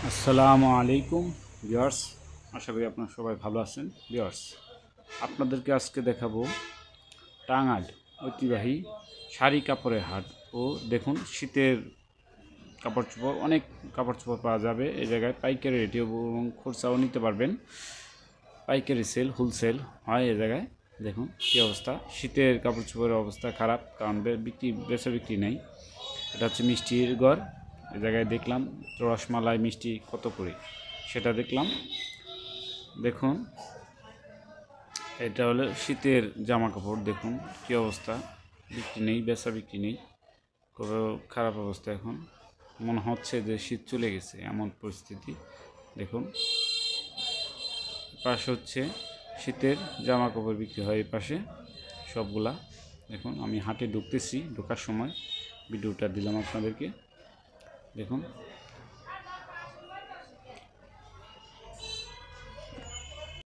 আসসালামু আলাইকুম ভিউয়ার্স, আশা করি আপনারা সবাই ভালো আছেন। ভিউয়ার্স, আপনাদেরকে আজকে দেখাবো টাঙ্গাইল ঐতিহ্যবাহী শাড়ি কাপড়ের হাট। ও দেখুন, শীতের কাপড় চোপড়, অনেক কাপড় চোপড় পাওয়া যাবে এই জায়গায়। পাইকারি রেটে এবং খুচরাও নিতে পারবেন। পাইকারি সেল, হোলসেল হয় এই জায়গায়। দেখুন কী অবস্থা, শীতের কাপড় চোপড়ের অবস্থা খারাপ, কারণ বেচা বিক্রি নেই। এটা হচ্ছে মিষ্টির ঘর। এই জায়গায় দেখলাম রসমালাই মিষ্টি কত করে, সেটা দেখলাম। দেখুন, এটা হলো শীতের জামা কাপড়। দেখুন কী অবস্থা, বিক্রি নেই, বেচা বিক্রি নেই, খুব খারাপ অবস্থা। এখন মনে হচ্ছে যে শীত চলে গেছে, এমন পরিস্থিতি। দেখুন, পাশে হচ্ছে শীতের জামা কাপড় বিক্রি হয়, এই পাশে সবগুলা। দেখুন, আমি হাটে ঢুকতেছি, ঢোকার সময় ভিডিওটা দিলাম আপনাদেরকে। দেখুন